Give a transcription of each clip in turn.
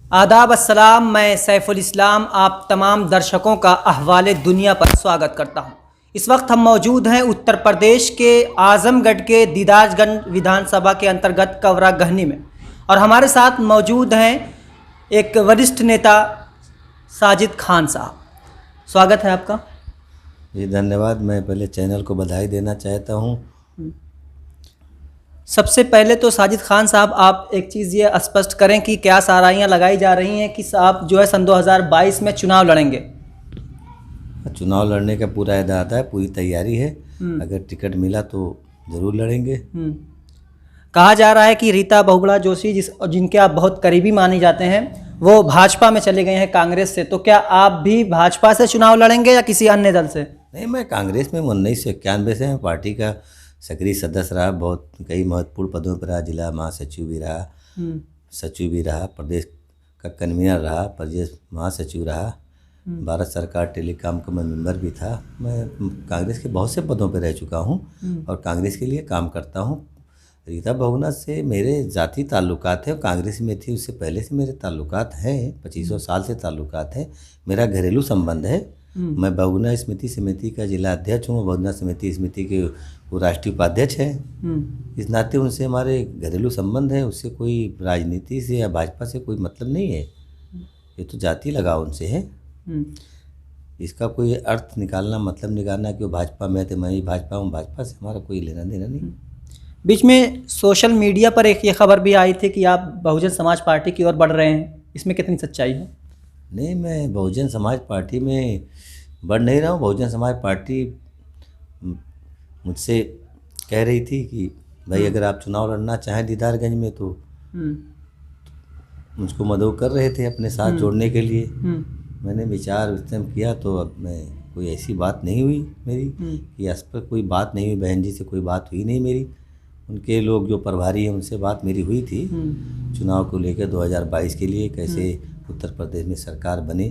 आदाब अस्सलाम। मैं सैफुल इस्लाम आप तमाम दर्शकों का अहवाले दुनिया पर स्वागत करता हूं। इस वक्त हम मौजूद हैं उत्तर प्रदेश के आजमगढ़ के दीदारगंज विधानसभा के अंतर्गत कवरा गहनी में, और हमारे साथ मौजूद हैं एक वरिष्ठ नेता साजिद खान साहब। स्वागत है आपका। जी धन्यवाद। मैं पहले चैनल को बधाई देना चाहता हूँ। सबसे पहले तो साजिद खान साहब, आप एक चीज़ ये स्पष्ट करें कि क्या साराइयाँ लगाई जा रही हैं कि आप जो है सन 2022 में चुनाव लड़ेंगे? चुनाव लड़ने का पूरा इरादा है, पूरी तैयारी है। अगर टिकट मिला तो ज़रूर लड़ेंगे। कहा जा रहा है कि रीता बहुगुणा जोशी जिनके आप बहुत करीबी माने जाते हैं, वो भाजपा में चले गए हैं कांग्रेस से। तो क्या आप भी भाजपा से चुनाव लड़ेंगे या किसी अन्य दल से? नहीं, मैं कांग्रेस में 1991 से हैं, पार्टी का सक्रिय सदस्य रहा, बहुत कई महत्वपूर्ण पदों पर रहा, जिला महासचिव भी रहा, सचिव भी रहा, प्रदेश का कन्वीनर रहा, प्रदेश महासचिव रहा, भारत सरकार टेलीकॉम का मैं मेंबर भी था। मैं कांग्रेस के बहुत से पदों पर रह चुका हूँ और कांग्रेस के लिए काम करता हूँ। रीता बहुगुणा से मेरे ज़ाती ताल्लुकात हैं, कांग्रेस में थी उससे पहले से मेरे ताल्लुकात हैं, 2500 साल से ताल्लुकात हैं। मेरा घरेलू संबंध है। मैं बहुगुणा स्मृति समिति का जिला अध्यक्ष हूँ, बहुगुणा समिति समिति के वो राष्ट्रीय उपाध्यक्ष हैं। इस नाते उनसे हमारे घरेलू संबंध है, उससे कोई राजनीति से या भाजपा से कोई मतलब नहीं है। ये तो जाति लगाव उनसे है। इसका कोई अर्थ निकालना, मतलब निकालना कि वो भाजपा में थे, मैं भी भाजपा हूँ, भाजपा से हमारा कोई लेना देना नहीं। बीच में सोशल मीडिया पर एक ये खबर भी आई थी कि आप बहुजन समाज पार्टी की ओर बढ़ रहे हैं, इसमें कितनी सच्चाई है? नहीं, मैं बहुजन समाज पार्टी में बढ़ नहीं रहा हूँ। बहुजन समाज पार्टी मुझसे कह रही थी कि भाई अगर आप चुनाव लड़ना चाहें दीदारगंज में तो मुझको मदऊ कर रहे थे अपने साथ जोड़ने के लिए। मैंने विचार विमर्श किया तो अब मैं कोई ऐसी बात नहीं हुई मेरी कि इस पर कोई बात नहीं हुई। बहन जी से कोई बात हुई नहीं मेरी। उनके लोग जो प्रभारी हैं उनसे बात मेरी हुई थी चुनाव को लेकर 2022 के लिए, कैसे उत्तर प्रदेश में सरकार बने,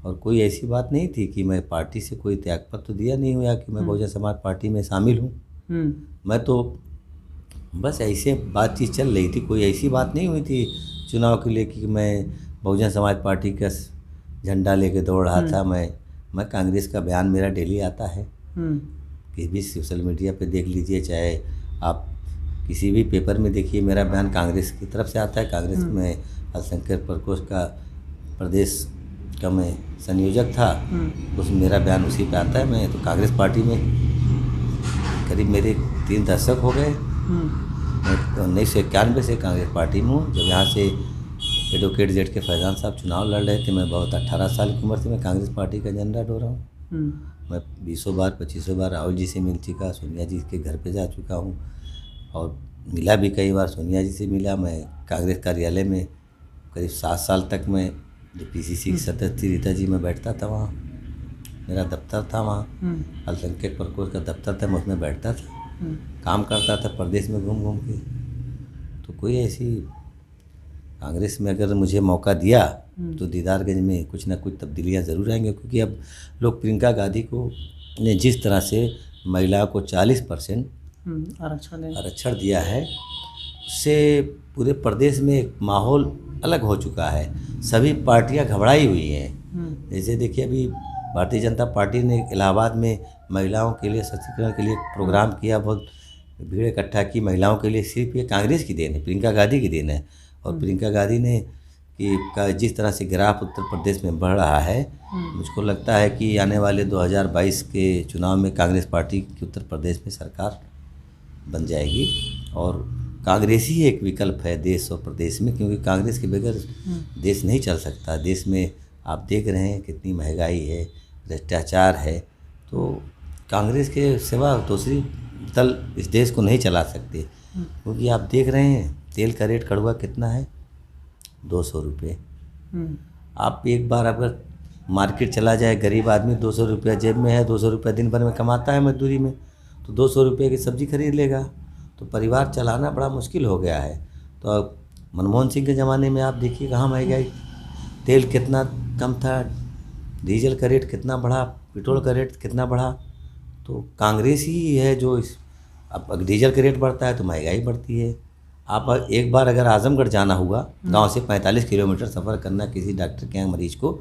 और कोई ऐसी बात नहीं थी कि मैं पार्टी से कोई त्यागपत्र दिया नहीं हुआ कि मैं बहुजन समाज पार्टी में शामिल हूँ। मैं तो बस ऐसे बातचीत चल रही थी, कोई ऐसी बात नहीं हुई थी चुनाव के लिए कि मैं बहुजन समाज पार्टी का झंडा लेके दौड़ रहा था। मैं कांग्रेस का बयान मेरा डेली आता है, किसी भी सोशल मीडिया पे देख लीजिए, चाहे आप किसी भी पेपर में देखिए, मेरा बयान कांग्रेस की तरफ से आता है। कांग्रेस में अल्पसंख्यक प्रकोष्ठ का प्रदेश का मैं संयोजक था, उसमें मेरा बयान उसी पे आता है। मैं तो कांग्रेस पार्टी में करीब मेरे 3 दशक हो गए। मैं 1991 से कांग्रेस पार्टी में हूँ। जब यहाँ से एडवोकेट जेड के फैजान साहब चुनाव लड़ रहे थे, मैं बहुत 18 साल की उम्र से मैं कांग्रेस पार्टी का झंडा डोरा हूँ। मैं 20 बार 25 बार राहुल जी से मिल चुका, सोनिया जी के घर पे जा चुका हूँ और मिला भी कई बार, सोनिया जी से मिला। मैं कांग्रेस कार्यालय में करीब 7 साल तक मैं जो पीसीसी की सदस्य थी रीता जी, मैं बैठता था वहाँ, मेरा दफ्तर था वहाँ, अल्पसंख्यक प्रकोष्ठ का दफ्तर था, मैं उसमें बैठता था, काम करता था प्रदेश में घूम घूम के। तो कोई ऐसी कांग्रेस में अगर मुझे मौका दिया तो दीदारगंज में कुछ ना कुछ तब्दीलियाँ ज़रूर आएंगी, क्योंकि अब लोग प्रियंका गांधी को ने जिस तरह से महिलाओं को 40% आरक्षण दिया है, उससे पूरे प्रदेश में एक माहौल अलग हो चुका है। सभी पार्टियां घबराई हुई हैं। जैसे देखिए, अभी भारतीय जनता पार्टी ने इलाहाबाद में महिलाओं के लिए सशक्तिकरण के लिए प्रोग्राम किया, बहुत भीड़ इकट्ठा की महिलाओं के लिए। सिर्फ ये कांग्रेस की देन है, प्रियंका गांधी की देन है। और प्रियंका गांधी ने कि जिस तरह से ग्राफ उत्तर प्रदेश में बढ़ रहा है, मुझको लगता है कि आने वाले 2022 के चुनाव में कांग्रेस पार्टी की उत्तर प्रदेश में सरकार बन जाएगी और कांग्रेस ही एक विकल्प है देश और प्रदेश में, क्योंकि कांग्रेस के बगैर देश नहीं चल सकता। देश में आप देख रहे हैं कितनी महंगाई है, भ्रष्टाचार है, तो कांग्रेस के सिवा दूसरी दल इस देश को नहीं चला सकते। क्योंकि आप देख रहे हैं तेल का रेट कड़वा कितना है, 200 रुपये। आप एक बार अगर मार्केट चला जाए, गरीब आदमी 200 रुपया जेब में है, 200 रुपया दिन भर में कमाता है मजदूरी में, तो 200 रुपये की सब्ज़ी खरीद लेगा, तो परिवार चलाना बड़ा मुश्किल हो गया है। तो अब मनमोहन सिंह के ज़माने में आप देखिए कहाँ महंगाई, तेल कितना कम था, डीजल का रेट कितना बढ़ा, पेट्रोल का रेट कितना बढ़ा। तो कांग्रेस ही है जो अब डीजल का रेट बढ़ता है तो महंगाई बढ़ती है, आप एक बार अगर आजमगढ़ जाना हुआ, गांव से 45 किलोमीटर सफ़र करना किसी डॉक्टर के यहाँ मरीज को,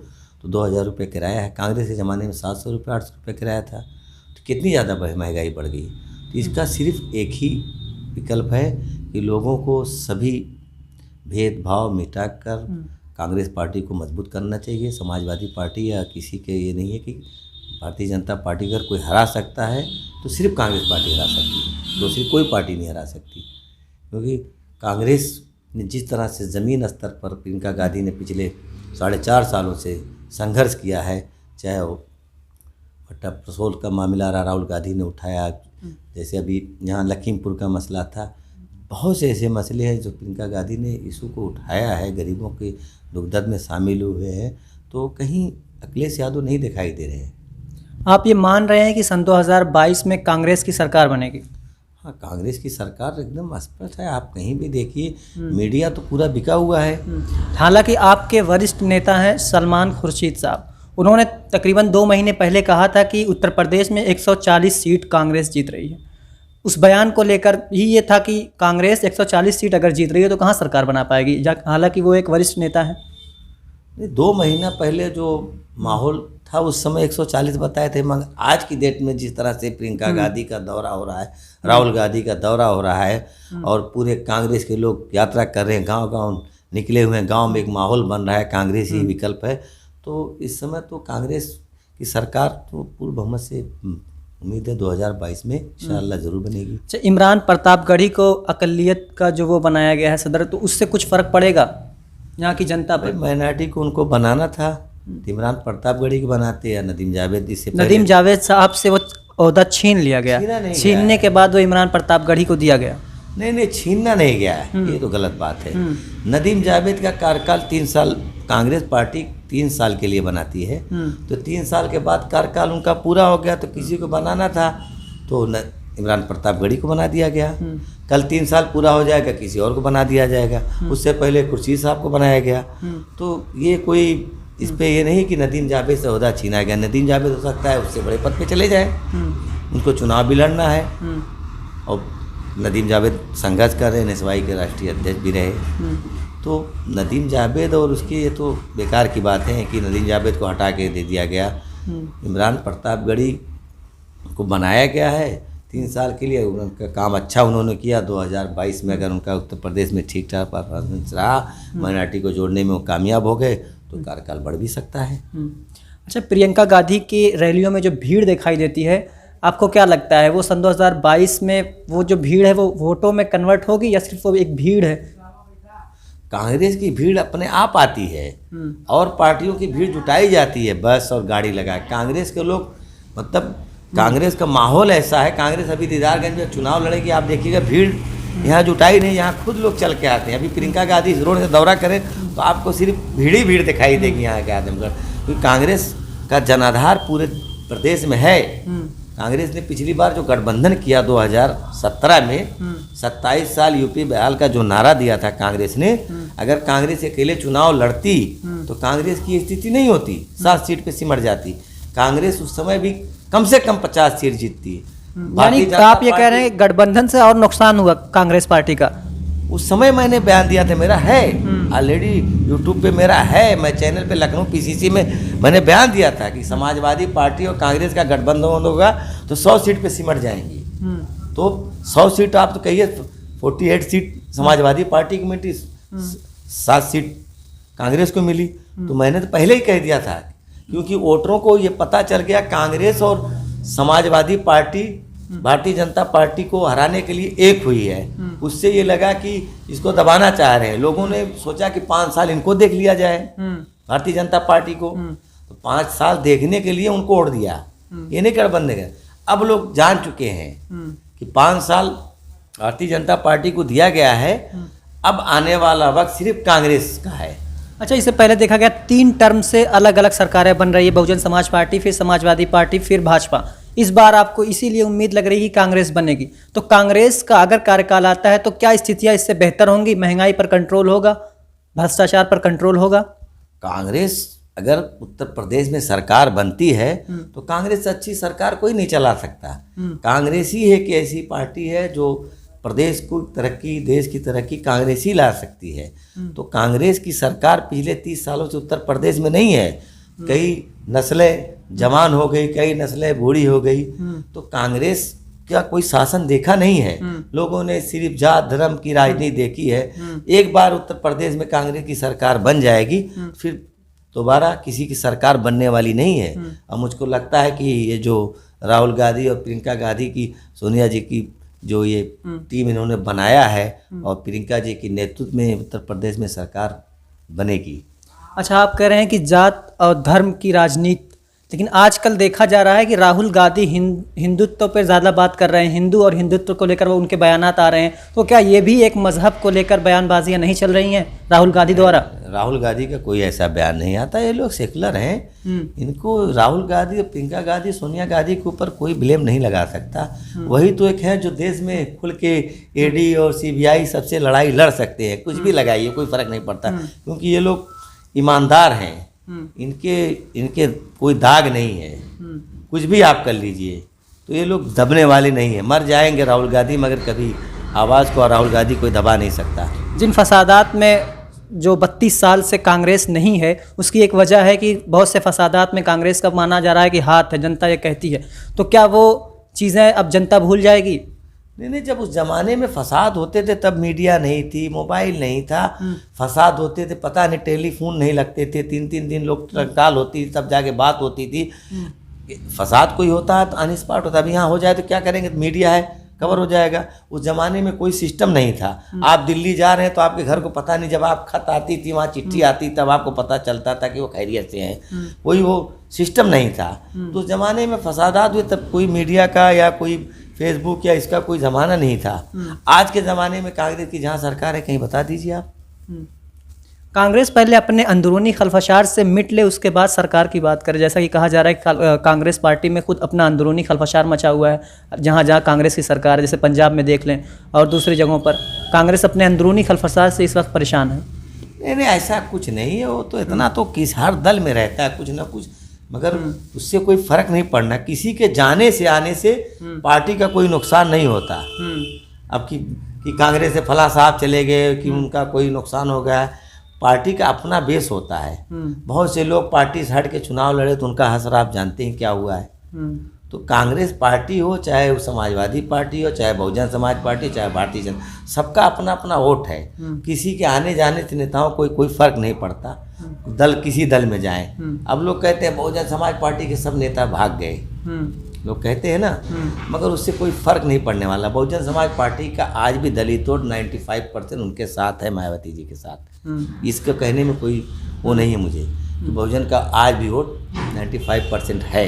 तो 2000 रुपये किराया है। कांग्रेस के ज़माने में 700 रुपये 800 रुपये किराया था। तो कितनी ज़्यादा महंगाई बढ़ गई। तो इसका सिर्फ एक ही विकल्प है कि लोगों को सभी भेदभाव मिटाकर कांग्रेस पार्टी को मजबूत करना चाहिए। समाजवादी पार्टी या किसी के ये नहीं है कि भारतीय जनता पार्टी अगर कोई हरा सकता है तो सिर्फ कांग्रेस पार्टी हरा सकती है, दूसरी कोई पार्टी नहीं हरा सकती। क्योंकि कांग्रेस ने जिस तरह से ज़मीन स्तर पर प्रियंका गांधी ने पिछले 4.5 सालों से संघर्ष किया है, चाहे वो भट्टा प्रसोल का मामला रहा, राहुल गांधी ने उठाया, जैसे अभी यहाँ लखीमपुर का मसला था, बहुत से ऐसे मसले हैं जो प्रियंका गांधी ने इशू को उठाया है, गरीबों के दुख दर्द में शामिल हुए हैं। तो कहीं अखिलेश यादव नहीं दिखाई दे रहे हैं। आप ये मान रहे हैं कि सन 2022 में कांग्रेस की सरकार बनेगी? हाँ, कांग्रेस की सरकार एकदम स्पष्ट है। आप कहीं भी देखिए, मीडिया तो पूरा बिका हुआ है। हालांकि आपके वरिष्ठ नेता हैं सलमान खुर्शीद साहब, उन्होंने तकरीबन 2 महीने पहले कहा था कि उत्तर प्रदेश में 140 सीट कांग्रेस जीत रही है। उस बयान को लेकर ही ये था कि कांग्रेस 140 सीट अगर जीत रही है तो कहाँ सरकार बना पाएगी, हालांकि वो एक वरिष्ठ नेता है। 2 महीना पहले जो माहौल था उस समय 140 बताए थे, मगर आज की डेट में जिस तरह से प्रियंका गांधी का दौरा हो रहा है, राहुल गांधी का दौरा हो रहा है और पूरे कांग्रेस के लोग यात्रा कर रहे हैं, गांव-गांव निकले हुए हैं, गांव में एक माहौल बन रहा है, कांग्रेस ही विकल्प है। तो इस समय तो कांग्रेस की सरकार तो पूर्ण बहुमत से उम्मीद है 2022 में इंशाअल्लाह ज़रूर बनेगी। अच्छा, इमरान प्रतापगढ़ी को अकलियत का जो वो बनाया गया है सदर, तो उससे कुछ फ़र्क पड़ेगा यहाँ की जनता पर? माइनॉरिटी को उनको बनाना था, इमरान प्रतापगढ़ी को बनाते या नदीम जावेद। इससे नदीम जावेद साहब से वो ओहदा छीन लिया गया, छीनने के बाद वो इमरान प्रतापगढ़ी को दिया गया। नहीं, छीनना नहीं गया है, ये तो गलत बात है। नदीम जावेद का कार्यकाल 3 साल, कांग्रेस पार्टी 3 साल के लिए बनाती है, तो 3 साल के बाद कार्यकाल उनका पूरा हो गया, तो किसी को बनाना था तो इमरान प्रतापगढ़ी को बना दिया गया। कल 3 साल पूरा हो जाएगा, किसी और को बना दिया जाएगा। उससे पहले खुर्शीद साहब को बनाया गया। तो ये कोई इस पे ये नहीं कि नदीम जावेद से ओहदा छीना गया। नदीम जावेद हो सकता है उससे बड़े पद पे चले जाए, उनको चुनाव भी लड़ना है। और नदीम जावेद संघर्ष कर रहे हैं, NSY के राष्ट्रीय अध्यक्ष भी रहे। तो नदीम जावेद और उसकी ये तो बेकार की बात है कि नदीम जावेद को हटा के दे दिया गया। इमरान प्रतापगढ़ी को बनाया गया है 3 साल के लिए। उनका काम अच्छा उन्होंने किया। 2022 में अगर उनका उत्तर प्रदेश में ठीक ठाक परफॉर्मेंस रहा, माइनॉरिटी को जोड़ने में वो कामयाब हो गए, तो कार्यकाल बढ़ भी सकता है। अच्छा, प्रियंका गांधी की रैलियों में जो भीड़ दिखाई देती है, आपको क्या लगता है वो सन 2022 में वो जो भीड़ है वो वोटों में कन्वर्ट होगी या सिर्फ वो एक भीड़ है? कांग्रेस की भीड़ अपने आप आती है और पार्टियों की भीड़ जुटाई जाती है, बस और गाड़ी लगा। कांग्रेस के लोग, मतलब कांग्रेस का माहौल ऐसा है, कांग्रेस अभी दीदारगंज में चुनाव लड़ेगी, आप देखिएगा भीड़ यहाँ जुटाई नहीं, यहाँ खुद लोग चल के आते हैं। अभी प्रियंका गांधी इस रोड से दौरा करें तो आपको सिर्फ भीड़ ही भीड़ दिखाई देगी यहाँ के आजमगढ़, क्योंकि कांग्रेस का जनाधार पूरे प्रदेश में है। कांग्रेस ने पिछली बार जो गठबंधन किया 2017 में, 27 साल यूपी बहाल का जो नारा दिया था कांग्रेस ने, अगर कांग्रेस अकेले चुनाव लड़ती तो कांग्रेस की स्थिति नहीं होती, 7 सीट पे सिमट जाती। कांग्रेस उस समय भी कम से कम 50 सीट जीतती है। यानी आप ये कह रहे हैं गठबंधन से और नुकसान हुआ कांग्रेस पार्टी का? उस समय मैंने बयान दिया था, मेरा है ऑलरेडी यूट्यूब पे मेरा है, मैं चैनल पे लखनऊ PCC में मैंने बयान दिया था कि समाजवादी पार्टी और कांग्रेस का गठबंधन होगा तो 100 सीट पे सिमट जाएंगी। तो 100 सीट आप तो कहिए, 48 सीट समाजवादी पार्टी को मिली, 7 सीट कांग्रेस को मिली। तो मैंने तो पहले ही कह दिया था, क्योंकि वोटरों को ये पता चल गया कांग्रेस और समाजवादी पार्टी भारतीय जनता पार्टी को हराने के लिए एक हुई है। उससे ये लगा कि इसको दबाना चाह रहे हैं। लोगों ने सोचा कि 5 साल इनको देख लिया जाए, भारतीय जनता पार्टी को। तो 5 साल देखने के लिए उनको वोट दिया, ये नहीं कर बंद गया। अब लोग जान चुके हैं कि 5 साल भारतीय जनता पार्टी को दिया गया है, अब आने वाला वक्त सिर्फ कांग्रेस का है। अच्छा, इससे पहले देखा गया 3 टर्म से अलग अलग सरकारें बन रही है, बहुजन समाज पार्टी, फिर समाजवादी पार्टी, फिर भाजपा। इस बार आपको इसीलिए उम्मीद लग रही है कि कांग्रेस बनेगी। तो कांग्रेस का अगर कार्यकाल आता है तो क्या स्थितियां इससे बेहतर होंगी? महंगाई पर कंट्रोल होगा, भ्रष्टाचार पर कंट्रोल होगा? कांग्रेस अगर उत्तर प्रदेश में सरकार बनती है तो कांग्रेस से अच्छी सरकार कोई नहीं चला सकता। कांग्रेस ही एक ऐसी पार्टी है जो प्रदेश को तरक्की, देश की तरक्की कांग्रेस ही ला सकती है। तो कांग्रेस की सरकार पिछले 30 सालों से उत्तर प्रदेश में नहीं है। कई नस्लें जवान हो गई, कई नस्लें बूढ़ी हो गई, तो कांग्रेस का कोई शासन देखा नहीं है। लोगों ने सिर्फ जात धर्म की राजनीति देखी है। एक बार उत्तर प्रदेश में कांग्रेस की सरकार बन जाएगी, फिर दोबारा किसी की सरकार बनने वाली नहीं है। अब मुझको लगता है कि ये जो राहुल गांधी और प्रियंका गांधी की, सोनिया जी की जो ये टीम इन्होंने बनाया है, और प्रियंका जी के नेतृत्व में उत्तर प्रदेश में सरकार बनेगी। अच्छा, आप कह रहे हैं कि जात और धर्म की राजनीति, लेकिन आजकल देखा जा रहा है कि राहुल गांधी हिंदुत्व पर ज़्यादा बात कर रहे हैं, हिंदू और हिंदुत्व को लेकर वो उनके बयानात आ रहे हैं। तो क्या ये भी एक मजहब को लेकर बयानबाजियां नहीं चल रही हैं राहुल गांधी द्वारा? राहुल गांधी का कोई ऐसा बयान नहीं आता। ये लोग सेकुलर हैं, इनको राहुल गांधी, प्रियंका गांधी, सोनिया गांधी के ऊपर कोई ब्लेम नहीं लगा सकता। वही तो एक है जो देश में खुल के ईडी और सीबीआई सबसे लड़ाई लड़ सकते हैं। कुछ भी लगाइए, कोई फर्क नहीं पड़ता, क्योंकि ये लोग ईमानदार हैं। इनके कोई दाग नहीं है। कुछ भी आप कर लीजिए, तो ये लोग दबने वाले नहीं है। मर जाएंगे राहुल गांधी, मगर कभी आवाज़ को राहुल गांधी कोई दबा नहीं सकता। जिन फसादात में जो 32 साल से कांग्रेस नहीं है, उसकी एक वजह है कि बहुत से फसादात में कांग्रेस का माना जा रहा है कि हाथ है, जनता ये कहती है। तो क्या वो चीज़ें अब जनता भूल जाएगी? नहीं, जब उस जमाने में फसाद होते थे तब मीडिया नहीं थी, मोबाइल नहीं था। फसाद होते थे, पता नहीं, टेलीफोन नहीं लगते थे, 3-3 दिन लोग टकटाल होती, तब जाके बात होती थी। फसाद कोई होता है तो ऑन स्पॉट होता है। अभी यहाँ हो जाए तो क्या करेंगे, तो मीडिया है, कवर हो जाएगा। उस जमाने में कोई सिस्टम नहीं था। आप दिल्ली जा रहे हैं तो आपके घर को पता नहीं, जब आप खत आती थी, वहाँ चिट्ठी आती, तब आपको पता चलता था कि वो खैरियत से हैं। कोई वो सिस्टम नहीं था। तो उस जमाने में फसादात हुए, तब कोई मीडिया का या कोई फेसबुक या इसका कोई ज़माना नहीं था। आज के ज़माने में कांग्रेस की जहाँ सरकार है, कहीं बता दीजिए आप। कांग्रेस पहले अपने अंदरूनी खलफशार से मिट ले, उसके बाद सरकार की बात करे। जैसा कि कहा जा रहा है कि कांग्रेस पार्टी में खुद अपना अंदरूनी खलफशार मचा हुआ है। जहाँ जहाँ कांग्रेस की सरकार है, जैसे पंजाब में देख लें और दूसरी जगहों पर, कांग्रेस अपने अंदरूनी खलफशार से इस वक्त परेशान है। नहीं, ऐसा कुछ नहीं है। वो तो इतना तो किस हर दल में रहता है कुछ ना कुछ, मगर उससे कोई फर्क नहीं पड़ना। किसी के जाने से आने से पार्टी का कोई नुकसान नहीं होता। अब कि कांग्रेस से फला साहब चले गए, कि उनका कोई नुकसान हो गया। पार्टी का अपना बेस होता है। बहुत से लोग पार्टी से हट के चुनाव लड़े तो उनका असर आप जानते हैं क्या हुआ है। तो कांग्रेस पार्टी हो, चाहे वो समाजवादी पार्टी हो, चाहे बहुजन समाज पार्टी, चाहे भारतीय जनता, सबका अपना अपना वोट है। किसी के आने जाने से नेताओं को कोई फर्क नहीं पड़ता, दल किसी दल में जाए। अब लोग कहते हैं बहुजन समाज पार्टी के सब नेता भाग गए, लोग कहते हैं ना, मगर उससे कोई फर्क नहीं पड़ने वाला। बहुजन समाज पार्टी का आज भी दलितों 95% उनके साथ है, मायावती जी के साथ। इसके कहने में कोई वो नहीं है मुझे, कि बहुजन का आज भी वोट 95% है।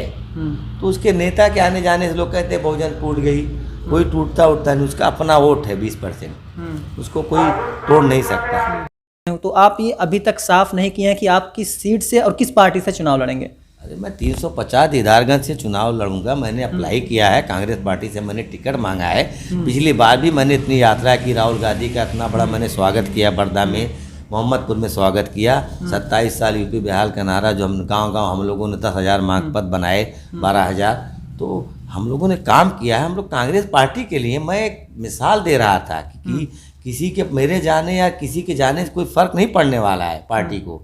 तो उसके नेता के आने जाने से लोग कहते हैं बहुजन टूट गई, कोई टूटता उठता नहीं। उसका अपना वोट है 20%, उसको कोई तोड़ नहीं सकता। तो आप ये अभी तक साफ नहीं किए हैं कि आप किस सीट से और किस पार्टी से चुनाव लड़ेंगे? अरे मैं 350 दीदारगंज से चुनाव लड़ूंगा। मैंने अप्लाई किया है, कांग्रेस पार्टी से मैंने टिकट मांगा है। पिछली बार भी मैंने इतनी यात्रा की, राहुल गांधी का इतना बड़ा मैंने स्वागत किया, बरदा में, मोहम्मदपुर में स्वागत किया। 27 साल यूपी बिहार का नारा, जो हम गांव हम लोगों ने 10,000 मांग पद बनाए, 12,000, तो हम लोगों ने काम किया है। हम लोग कांग्रेस पार्टी के लिए, मैं एक मिसाल दे रहा था कि किसी के मेरे जाने या किसी के जाने से कोई फर्क नहीं पड़ने वाला है पार्टी को।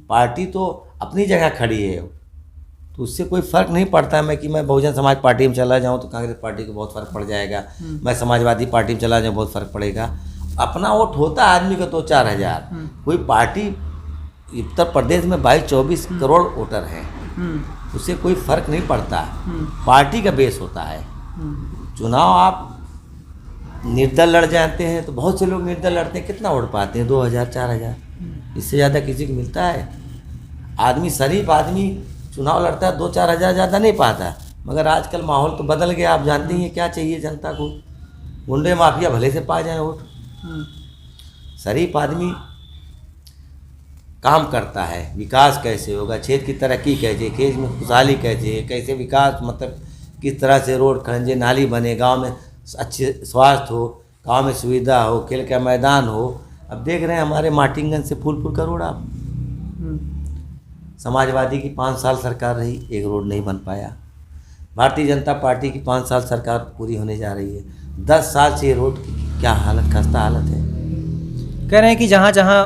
पार्टी तो अपनी जगह खड़ी है, तो उससे कोई फर्क नहीं पड़ता है। मैं कि मैं बहुजन समाज पार्टी में चला जाऊं तो कांग्रेस पार्टी को बहुत फर्क पड़ जाएगा, मैं समाजवादी पार्टी में चला जाऊं बहुत फर्क पड़ेगा। अपना वोट होता है आदमी का 2-4 हज़ार। कोई पार्टी, उत्तर प्रदेश में 22-24 करोड़ वोटर हैं, उससे कोई फर्क नहीं पड़ता। पार्टी का बेस होता है। चुनाव आप निर्दल लड़ जाते हैं तो बहुत से लोग निर्दल लड़ते हैं, कितना वोट पाते हैं? 2,000-4,000, इससे ज़्यादा किसी को मिलता है? आदमी, शरीफ आदमी चुनाव लड़ता है 2-4 हज़ार, ज़्यादा नहीं पाता। मगर आजकल माहौल तो बदल गया, आप जानते हैं क्या चाहिए जनता को। गुंडे माफिया भले से पा जाए वोट। शरीफ आदमी काम करता है, विकास कैसे होगा, क्षेत्र की तरक्की कैसे, खेत में खुशहाली कैसे विकास, मतलब किस तरह से रोड खंजे नाली बने, गांव में अच्छे स्वास्थ्य हो, गांव में सुविधा हो, खेल का मैदान हो। अब देख रहे हैं हमारे माटिंगन से फूलपुर का रोड, आप समाजवादी की 5 साल सरकार रही, एक रोड नहीं बन पाया। भारतीय जनता पार्टी की 5 साल सरकार पूरी होने जा रही है, 10 साल से ये रोड क्या हालत, खस्ता हालत है। कह रहे हैं कि जहाँ जहाँ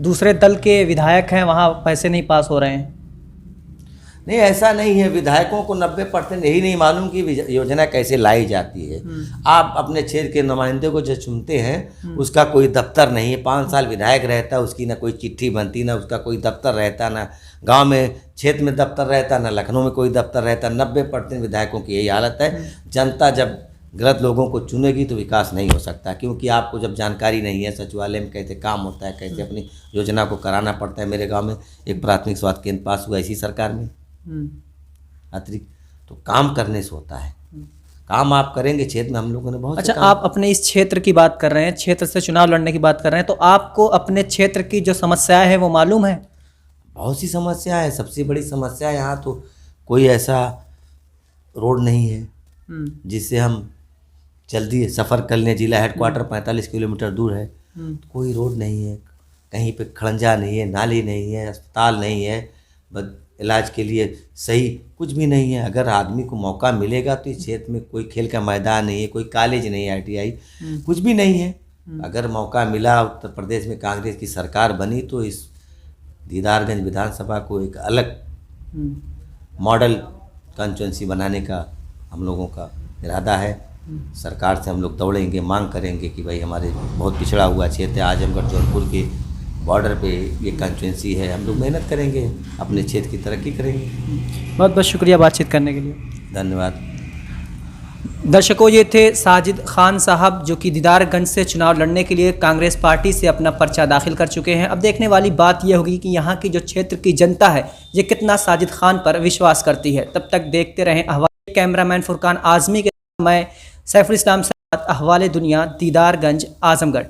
दूसरे दल के विधायक हैं वहाँ पैसे नहीं पास हो रहे हैं। नहीं, ऐसा नहीं है। विधायकों को 90% यही नहीं मालूम कि योजना कैसे लाई जाती है। आप अपने क्षेत्र के नुमाइंदे को जो चुनते हैं उसका कोई दफ्तर नहीं है। 5 साल विधायक रहता है, उसकी ना कोई चिट्ठी बनती, ना उसका कोई दफ्तर रहता, ना गांव में क्षेत्र में दफ्तर रहता, ना लखनऊ में कोई दफ्तर रहता। 90% विधायकों की यही हालत है। जनता जब गलत लोगों को चुनेगी तो विकास नहीं हो सकता, क्योंकि आपको जब जानकारी नहीं है सचिवालय में कैसे काम होता है, कैसे अपनी योजना को कराना पड़ता है। मेरे गाँव में एक प्राथमिक स्वास्थ्य केंद्र पास हुआ इसी सरकार में अतिरिक्त। तो काम करने से होता है। काम आप करेंगे, क्षेत्र में हम लोगों ने बहुत। अच्छा, आप अपने इस क्षेत्र की बात कर रहे हैं, क्षेत्र से चुनाव लड़ने की बात कर रहे हैं, तो आपको अपने क्षेत्र की जो समस्याएं हैं वो मालूम है? बहुत सी समस्या है। सबसे बड़ी समस्या यहाँ तो कोई ऐसा रोड नहीं है जिससे हम जल्दी सफ़र कर लें। जिला हेडक्वार्टर 45 किलोमीटर दूर है, कोई रोड नहीं है, कहीं पे खड़ंजा नहीं है, नाली नहीं है, अस्पताल नहीं है, बस इलाज के लिए सही कुछ भी नहीं है। अगर आदमी को मौका मिलेगा तो इस क्षेत्र में कोई खेल का मैदान नहीं है, कोई कॉलेज नहीं है, ITI कुछ भी नहीं है। अगर मौका मिला, उत्तर प्रदेश में कांग्रेस की सरकार बनी, तो इस दीदारगंज विधानसभा को एक अलग मॉडल कॉन्स्टिट्यूंसी बनाने का हम लोगों का इरादा है। सरकार से हम लोग दौड़ेंगे, मांग करेंगे कि भाई हमारे बहुत पिछड़ा हुआ क्षेत्र है, आजमगढ़ जौनपुर के बॉर्डर पे ये कॉन्स्टिट्यूंसी है, हम लोग मेहनत करेंगे, अपने क्षेत्र की तरक्की करेंगे। बहुत बहुत शुक्रिया बातचीत करने के लिए। धन्यवाद। दर्शकों, ये थे साजिद खान साहब, जो कि दीदारगंज से चुनाव लड़ने के लिए कांग्रेस पार्टी से अपना पर्चा दाखिल कर चुके हैं। अब देखने वाली बात यह होगी कि यहाँ की जो क्षेत्र की जनता है ये कितना साजिद खान पर विश्वास करती है। तब तक देखते रहें अहवाल। कैमरामैन फुरकान आज़मी के साथ मैं सैफुल इस्लाम साहब, अहवाल दुनिया, दीदारगंज, आजमगढ़।